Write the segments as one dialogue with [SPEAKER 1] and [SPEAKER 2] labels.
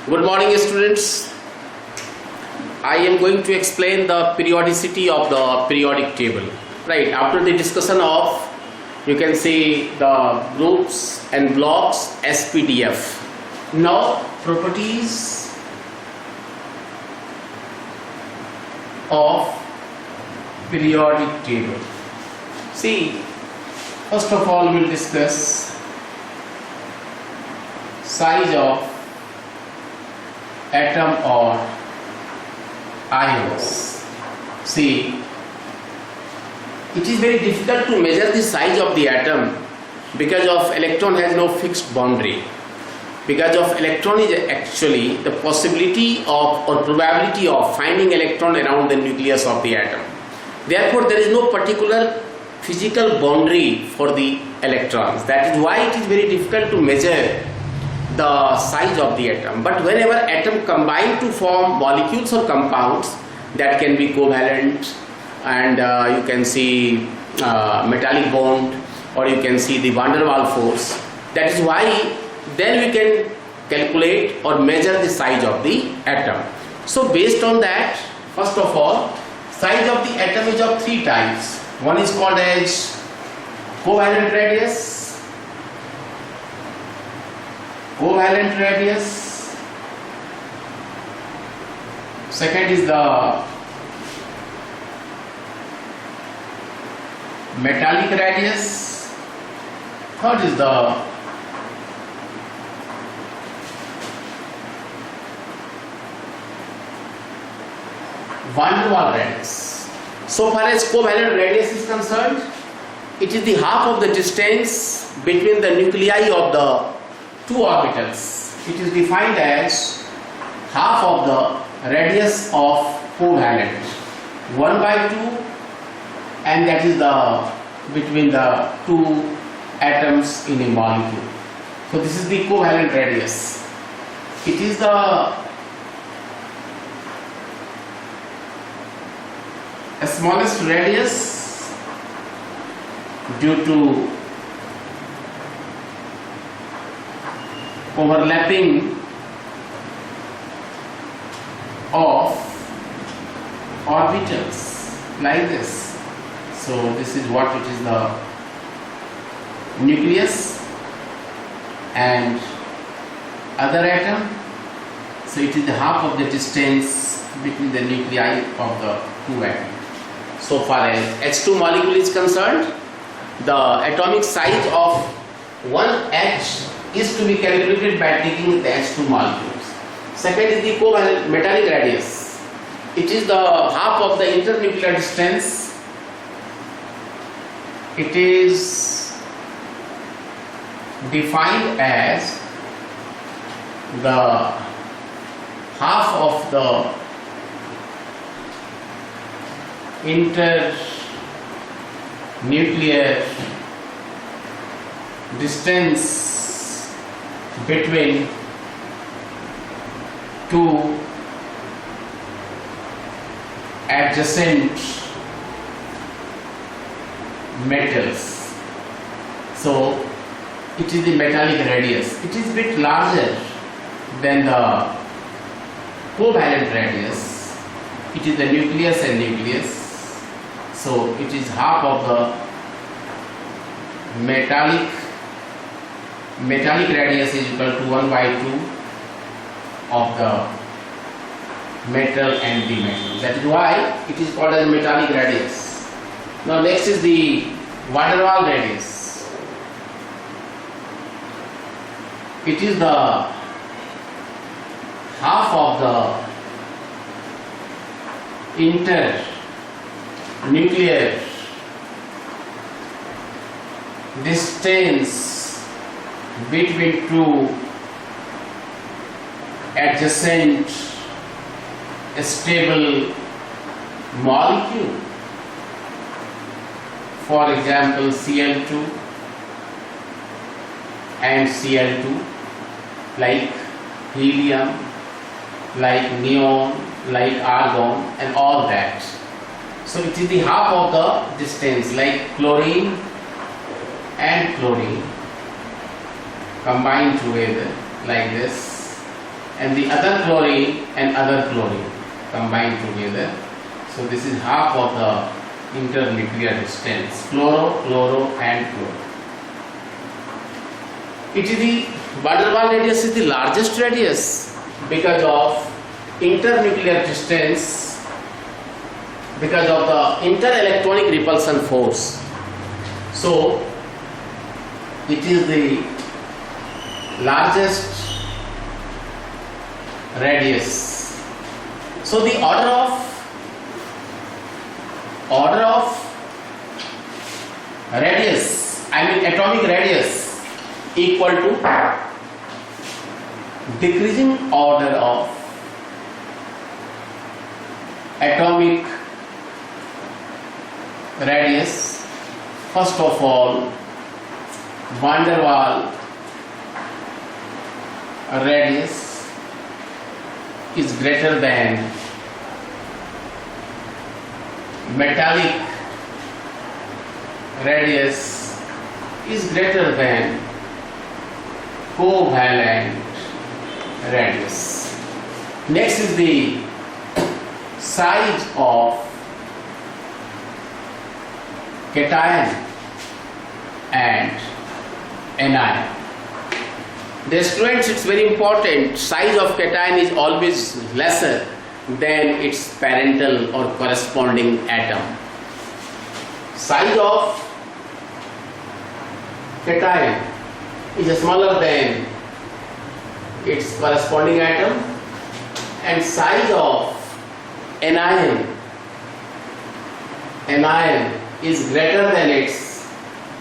[SPEAKER 1] Good morning, students. I am going to explain the periodicity of the periodic table. Right, after the discussion of, you can see the groups and blocks SPDF. Now, properties of periodic table. See, first of all, we will discuss size of atom or ions. See, it is very difficult to measure the size of the atom because of electron has no fixed boundary. Because of electron is actually the possibility of or probability of finding electron around the nucleus of the atom. Therefore, there is no particular physical boundary for the electrons. That is why it is very difficult to measure the size of the atom. But whenever atom combine to form molecules or compounds, that can be covalent, and you can see metallic bond, or you can see the van der Waals force. That is why then we can calculate or measure the size of the atom. So based on that, first of all, size of the atom is of three types. One is called as covalent radius, second is the metallic radius, third is the van der Waals radius. So far as covalent radius is concerned, it is the half of the distance between the nuclei of the two orbitals. It is defined as half of the radius of covalent, 1/2, and that is the between the two atoms in a molecule. So this is the covalent radius. It is the smallest radius due to overlapping of orbitals like this. So this is what it is, the nucleus and other atom. So it is the half of the distance between the nuclei of the two atoms. So far as H2 molecule is concerned, the atomic size of one H is to be calculated by taking the H2 molecules. Second is the covalent metallic radius. It is the half of the internuclear distance. It is defined as the half of the internuclear distance between two adjacent metals. So it is the metallic radius. It is a bit larger than the covalent radius. It is the nucleus and nucleus. So it is half of the metallic radius is equal to 1/2 of the metal and the metal. That is why it is called as metallic radius. Now next is the van der Waals radius. It is the half of the internuclear distance between two adjacent stable molecule. For example, Cl2 and Cl2, like helium, like neon, like argon, and all that. So it is the half of the distance, like chlorine and chlorine combined together like this, and the other chlorine and other chlorine combined together. So this is half of the internuclear distance, fluoro, fluoro and fluoro. It is the van der Waals radius is the largest radius because of internuclear distance, because of the interelectronic repulsion force. So it is the largest radius. So the order of radius, atomic radius, equal to decreasing order of atomic radius. First of all, van der Waals radius is greater than metallic radius is greater than covalent radius. Next is the size of cation and anion. The students, it's very important, size of cation is always lesser than its parental or corresponding atom. Size of cation is smaller than its corresponding atom, and size of anion is greater than its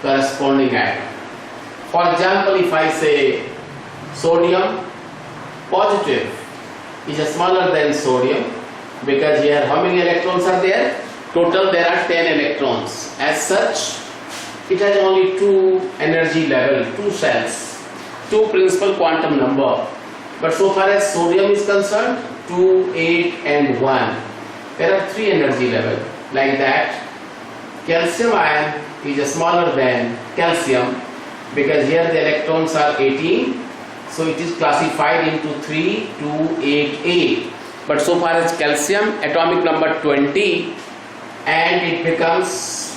[SPEAKER 1] corresponding atom. For example, if I say sodium positive is smaller than sodium, because here how many electrons are there? Total there are 10 electrons. As such, it has only 2 energy level, 2 cells, 2 principal quantum number. But so far as sodium is concerned, 2, 8 and 1, there are 3 energy level. Like that, calcium ion is smaller than calcium, because here the electrons are 18, so it is classified into 3, 2, 8, 8. But so far as calcium, atomic number 20, and it becomes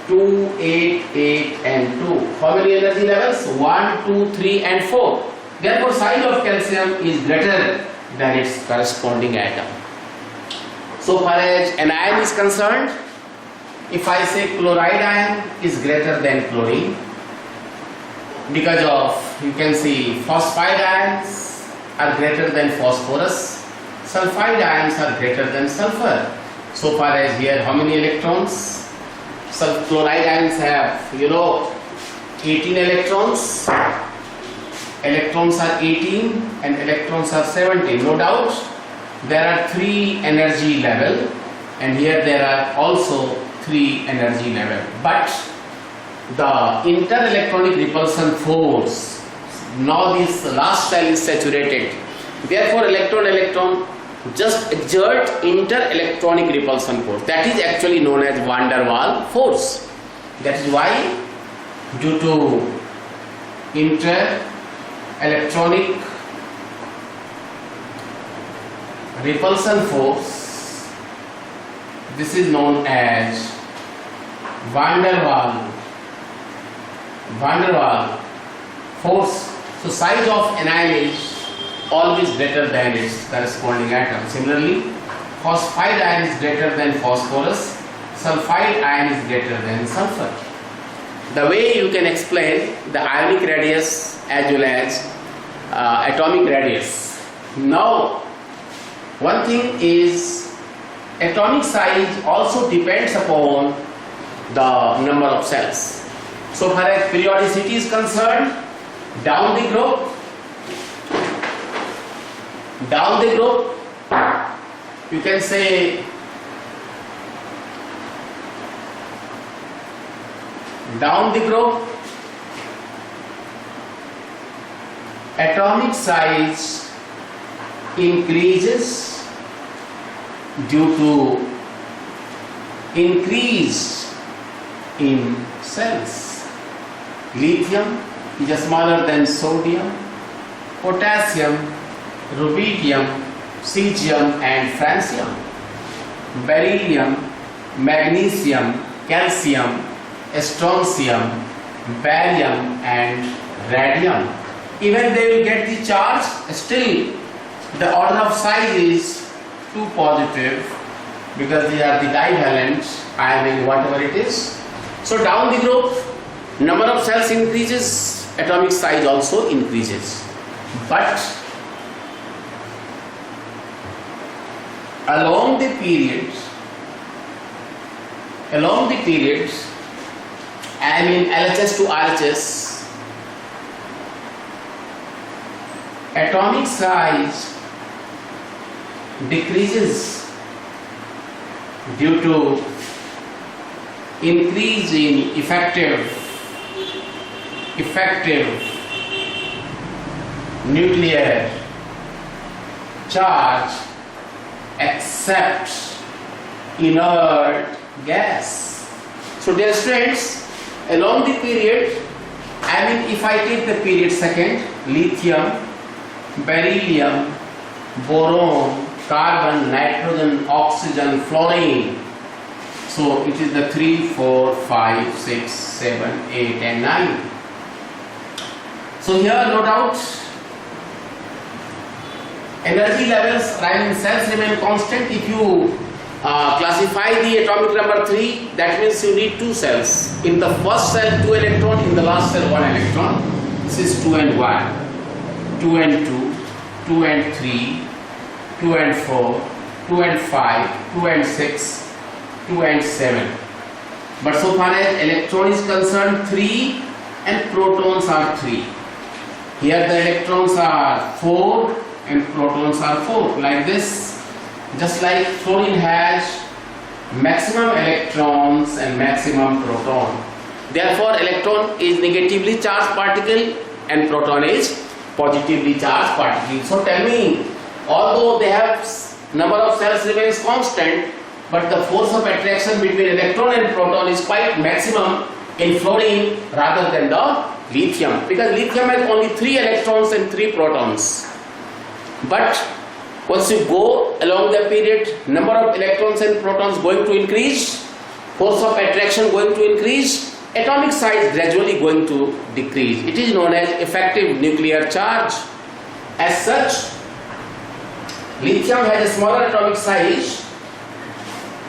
[SPEAKER 1] 2, 8, 8 and 2. How many energy levels? 1, 2, 3 and 4. Therefore, size of calcium is greater than its corresponding atom. So far as anion is concerned, if I say chloride ion is greater than chlorine, because of, you can see, phosphide ions are greater than phosphorus, sulfide ions are greater than sulfur. So far as here, how many electrons? Chloride ions have, 18 electrons. Electrons are 18 and electrons are 17. No doubt, there are 3 energy level, and here there are also 3 energy level. But the interelectronic repulsion force, now this last cell is saturated, therefore electron just exert interelectronic repulsion force. That is actually known as van der Waals force. That is why, due to interelectronic repulsion force, this is known as van der Waals force. So size of anion is always greater than its corresponding atom. Similarly, phosphide ion is greater than phosphorus, sulfide ion is greater than sulfur. The way you can explain the ionic radius as well as atomic radius. Now, one thing is, atomic size also depends upon the number of cells. So far as periodicity is concerned, down the group, you can say down the group, atomic size increases due to increase in cells. Lithium is smaller than sodium, potassium rubidium, cesium and francium, beryllium, magnesium, calcium, strontium, barium and radium. Even they will get the charge, still the order of size is 2 positive because they are the divalent ion, whatever it is. So down the group, number of cells increases, atomic size also increases. But along the period, I mean LHS to RHS, atomic size decreases due to increase in effective nuclear charge except inert gas. So dear students, along the period, I mean if I take the period second, lithium, beryllium, boron, carbon, nitrogen, oxygen, fluorine. So it is the 3, 4, 5, 6, 7, 8 and 9. So here no doubt energy levels in cells remain constant. If you classify the atomic number 3, that means you need 2 cells. In the first cell 2 electron, in the last cell 1 electron. This is 2 and 1, 2 and 2, 2 and 3, 2 and 4, 2 and 5, 2 and 6, 2 and 7. But so far as electron is concerned, 3 and protons are 3. Here the electrons are 4 and protons are 4, like this. Just like fluorine has maximum electrons and maximum proton. Therefore electron is negatively charged particle and proton is positively charged particle. So tell me, although they have number of cells remains constant, but the force of attraction between electron and proton is quite maximum in fluorine rather than the lithium, because lithium has only 3 electrons and 3 protons. But once you go along the period, number of electrons and protons going to increase, force of attraction going to increase, atomic size gradually going to decrease. It is known as effective nuclear charge. As such, lithium has a smaller atomic size.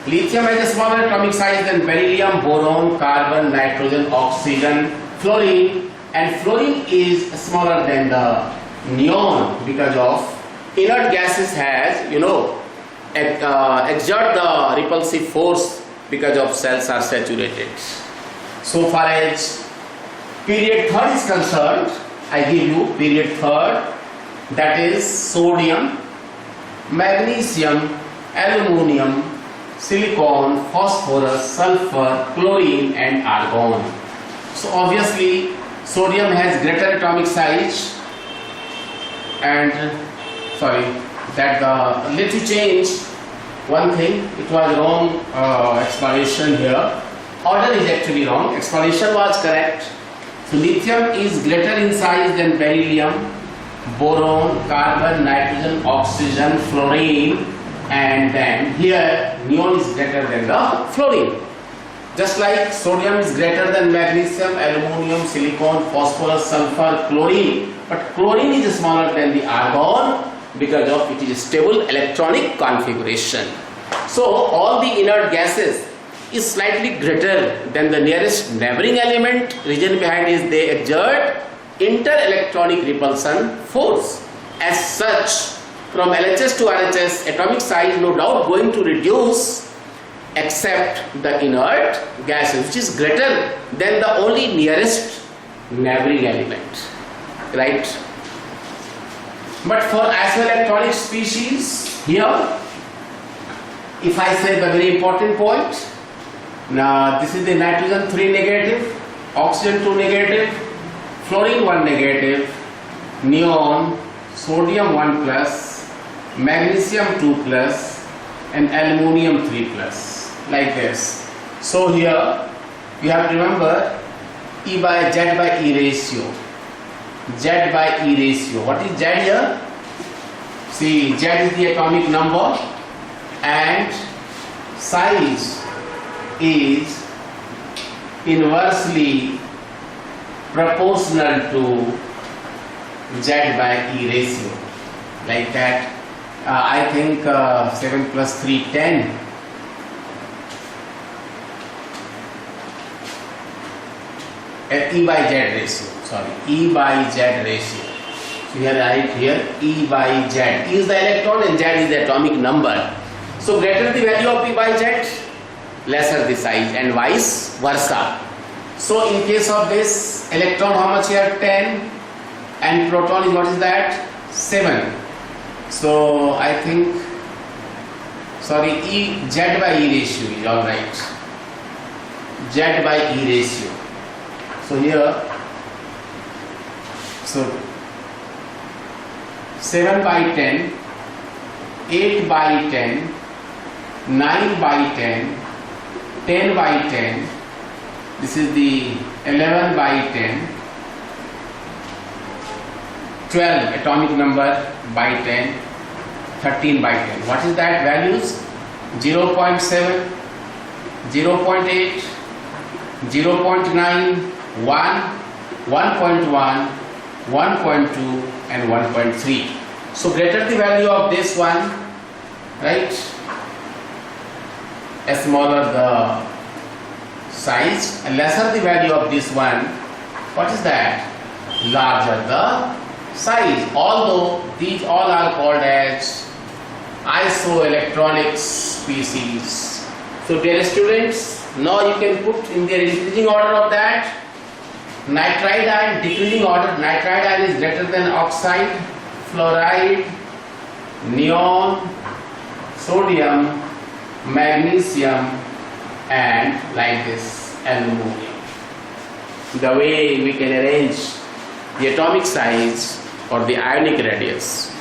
[SPEAKER 1] Lithium has a smaller atomic size than beryllium, boron, carbon, nitrogen, oxygen, fluorine, and fluorine is smaller than the neon because of inert gases has, exert the repulsive force because of cells are saturated. So far as period third is concerned, I give you period third, that is sodium, magnesium, aluminium, silicon, phosphorus, sulfur, chlorine and argon. So obviously sodium has greater atomic size and let you change one thing. It was wrong explanation here. Order is actually wrong. Explanation was correct. So lithium is greater in size than beryllium, boron, carbon, nitrogen, oxygen, fluorine, and then here neon is greater than the fluorine. Just like sodium is greater than magnesium, aluminium, silicon, phosphorus, sulfur, chlorine, but chlorine is smaller than the argon because of it is stable electronic configuration. So all the inert gases is slightly greater than the nearest neighboring element. Reason behind is they exert inter-electronic repulsion force. As such, from LHS to RHS, atomic size no doubt going to reduce except the inert gases, which is greater than the only nearest neighboring element, right? But for isoelectronic species, here, if I say the very important point, now this is the nitrogen 3 negative, oxygen 2 negative, fluorine 1 negative, neon, sodium 1 plus, magnesium 2 plus, and aluminium 3 plus, like this. So here you have to remember E by Z by E ratio. Z by E ratio. What is Z here? See, Z is the atomic number and size is inversely proportional to Z by E ratio. Like that, I think 7 plus 3, 10. E by Z ratio, sorry, E by Z ratio. So here I write here E by Z. E is the electron and Z is the atomic number. So greater the value of E by Z, lesser the size, and vice versa. So in case of this electron, how much here? 10, and proton is, what is that? 7. So I think, sorry, E, Z by E ratio is alright. Z by E ratio. So here, so 7 by 10, 8 by 10, 9 by 10, 10 by 10, this is the 11 by 10, 12 atomic number by 10, 13 by 10. What is that values? 0.7, 0.8, 0.9, 1, 1.1, 1.2 and 1.3. So greater the value of this one, right, smaller the size, and lesser the value of this one, what is that? Larger the size. Although these all are called as isoelectronic species. So dear students, now you can put in their increasing order of that. Nitride ion, decreasing order. Nitride ion is greater than oxide, fluoride, neon, sodium, magnesium, and like this, aluminum. The way we can arrange the atomic size or the ionic radius.